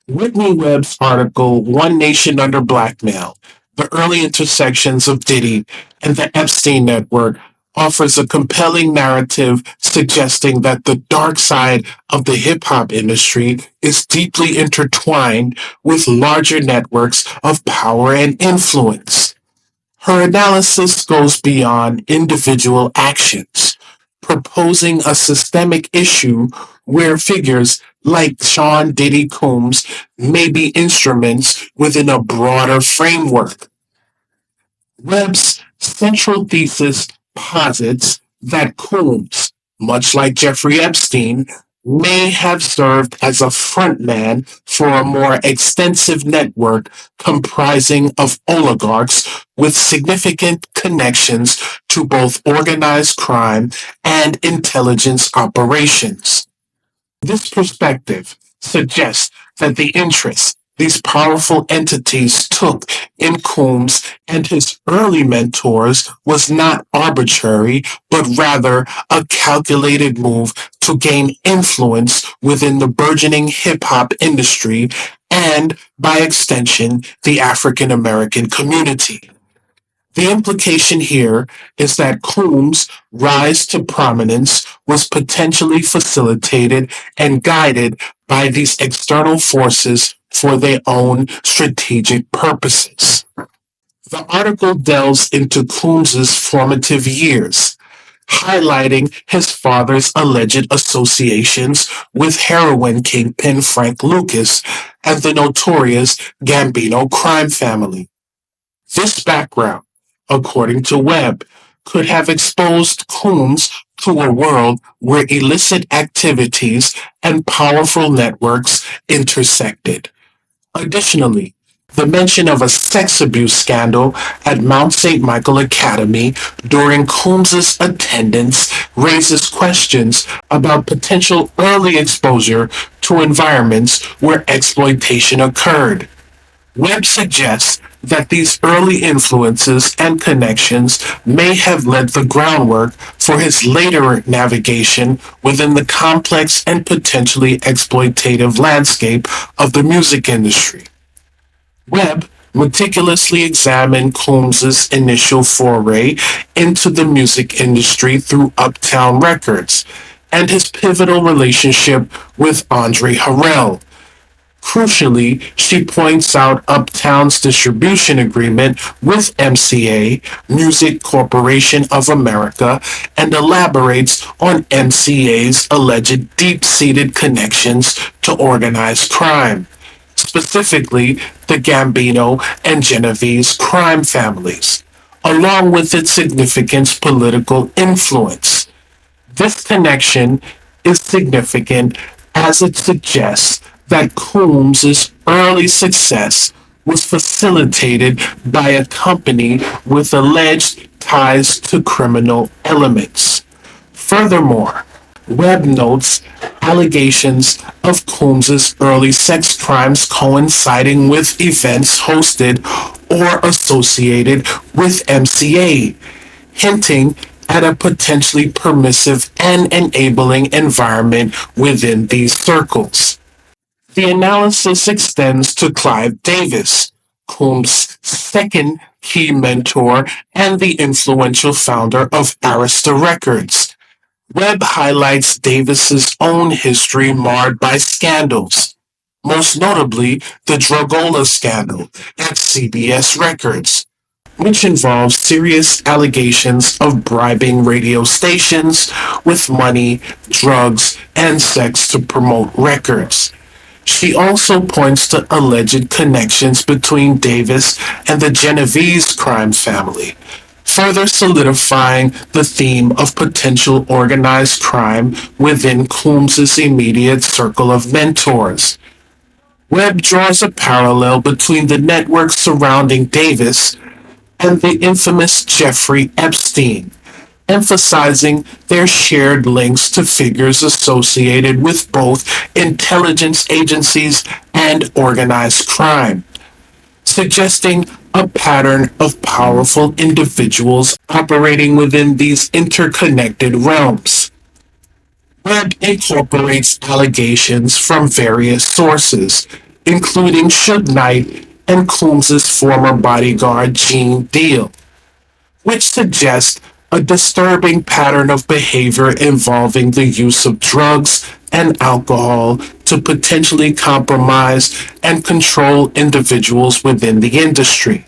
Whitney Webb's article, One Nation Under Blackmail, The Early Intersections of Diddy and the Epstein Network, offers a compelling narrative suggesting that the dark side of the hip hop industry is deeply intertwined with larger networks of power and influence. Her analysis goes beyond individual actions, proposing a systemic issue where figures like Sean Diddy Combs may be instruments within a broader framework. Webb's central thesis posits that Combs, much like Jeffrey Epstein, may have served as a frontman for a more extensive network comprising of oligarchs with significant connections to both organized crime and intelligence operations. This perspective suggests that the interest these powerful entities took in Coombs and his early mentors was not arbitrary, but rather a calculated move to gain influence within the burgeoning hip hop industry and, by extension, the African American community. The implication here is that Coombs' rise to prominence was potentially facilitated and guided by these external forces for their own strategic purposes. The article delves into Coombs's formative years, highlighting his father's alleged associations with heroin kingpin Frank Lucas and the notorious Gambino crime family. This background, according to Webb, could have exposed Coombs to a world where illicit activities and powerful networks intersected. Additionally, the mention of a sex abuse scandal at Mount St. Michael Academy during Coombs's attendance raises questions about potential early exposure to environments where exploitation occurred. Webb suggests that these early influences and connections may have laid the groundwork for his later navigation within the complex and potentially exploitative landscape of the music industry. Webb meticulously examined Combs's initial foray into the music industry through Uptown Records and his pivotal relationship with Andre Harrell. Crucially, she points out Uptown's distribution agreement with MCA, Music Corporation of America, and elaborates on MCA's alleged deep-seated connections to organized crime, specifically the Gambino and Genovese crime families, along with its significant political influence. This connection is significant as it suggests that Coombs's early success was facilitated by a company with alleged ties to criminal elements. Furthermore, Webb notes allegations of Coombs's early sex crimes coinciding with events hosted or associated with MCA, hinting at a potentially permissive and enabling environment within these circles. The analysis extends to Clive Davis, Combs' second key mentor and the influential founder of Arista Records. Webb highlights Davis's own history marred by scandals, most notably the Dragola scandal at CBS Records, which involves serious allegations of bribing radio stations with money, drugs, and sex to promote records. She also points to alleged connections between Davis and the Genovese crime family, further solidifying the theme of potential organized crime within Coombs's immediate circle of mentors. Webb draws a parallel between the network surrounding Davis and the infamous Jeffrey Epstein, emphasizing their shared links to figures associated with both intelligence agencies and organized crime, suggesting a pattern of powerful individuals operating within these interconnected realms. Webb incorporates allegations from various sources, including Suge Knight and Combs' former bodyguard Gene Deal, which suggests a disturbing pattern of behavior involving the use of drugs and alcohol to potentially compromise and control individuals within the industry.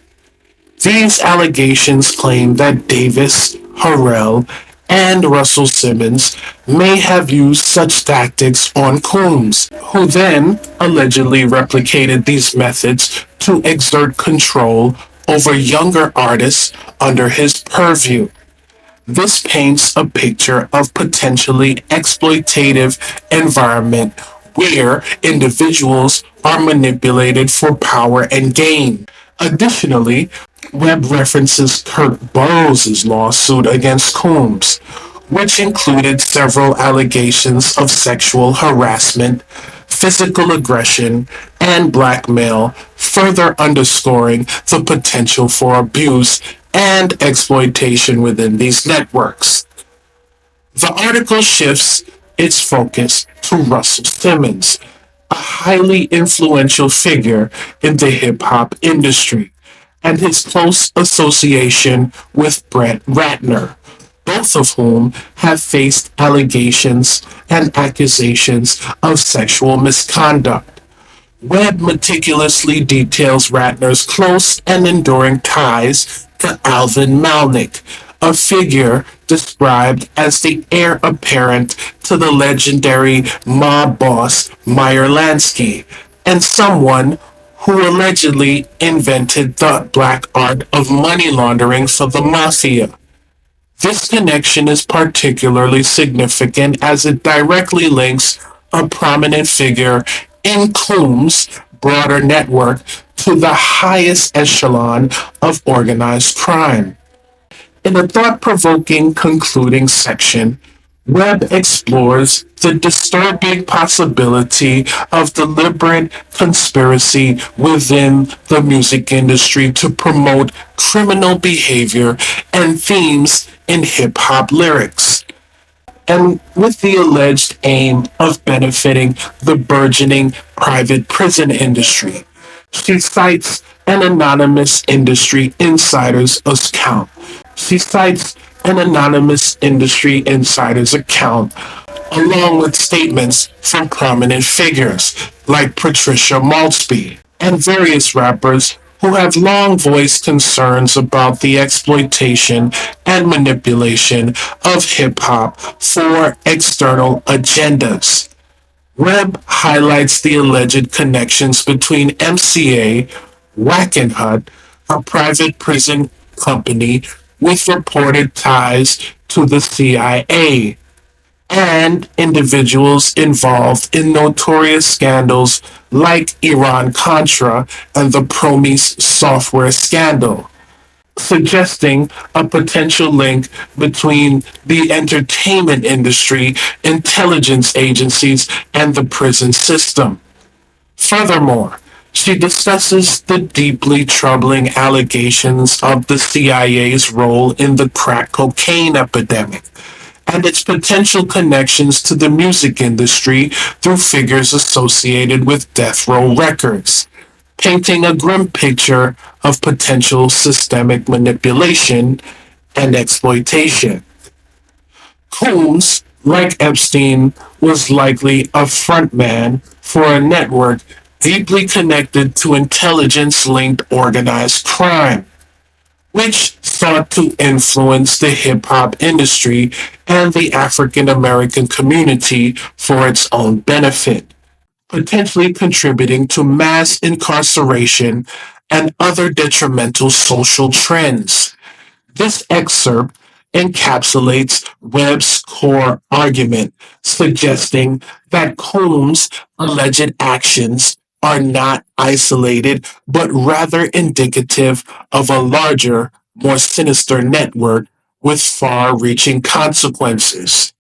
These allegations claim that Davis, Harrell, and Russell Simmons may have used such tactics on Combs, who then allegedly replicated these methods to exert control over younger artists under his purview. This paints a picture of potentially exploitative environment where individuals are manipulated for power and gain. Additionally, Webb references Kirk Burroughs' lawsuit against Combs, which included several allegations of sexual harassment, physical aggression, and blackmail, further underscoring the potential for abuse and exploitation within these networks. The article shifts its focus to Russell Simmons, a highly influential figure in the hip hop industry, and his close association with Brett Ratner, both of whom have faced allegations and accusations of sexual misconduct. Webb meticulously details Ratner's close and enduring ties to Alvin Malnick, a figure described as the heir apparent to the legendary mob boss Meyer Lansky, and someone who allegedly invented the black art of money laundering for the mafia. This connection is particularly significant as it directly links a prominent figure in Combs' broader network to the highest echelon of organized crime. In a thought-provoking concluding section, Webb explores the disturbing possibility of deliberate conspiracy within the music industry to promote criminal behavior and themes in hip hop lyrics, and with the alleged aim of benefiting the burgeoning private prison industry. She cites an anonymous industry insider's account. She cites an anonymous industry insider's account, along with statements from prominent figures like Patricia Maltsby and various rappers who have long voiced concerns about the exploitation and manipulation of hip hop for external agendas. Webb highlights the alleged connections between MCA, Wackenhut, a private prison company with reported ties to the CIA, and individuals involved in notorious scandals like Iran-Contra and the Promise software scandal, suggesting a potential link between the entertainment industry, intelligence agencies, and the prison system. Furthermore, she discusses the deeply troubling allegations of the CIA's role in the crack cocaine epidemic and its potential connections to the music industry through figures associated with Death Row Records, painting a grim picture of potential systemic manipulation and exploitation. Combs, like Epstein, was likely a frontman for a network deeply connected to intelligence-linked organized crime, which sought to influence the hip-hop industry and the African American community for its own benefit, potentially contributing to mass incarceration and other detrimental social trends. This excerpt encapsulates Webb's core argument, suggesting that Combs' alleged actions are not isolated, but rather indicative of a larger, more sinister network with far reaching consequences.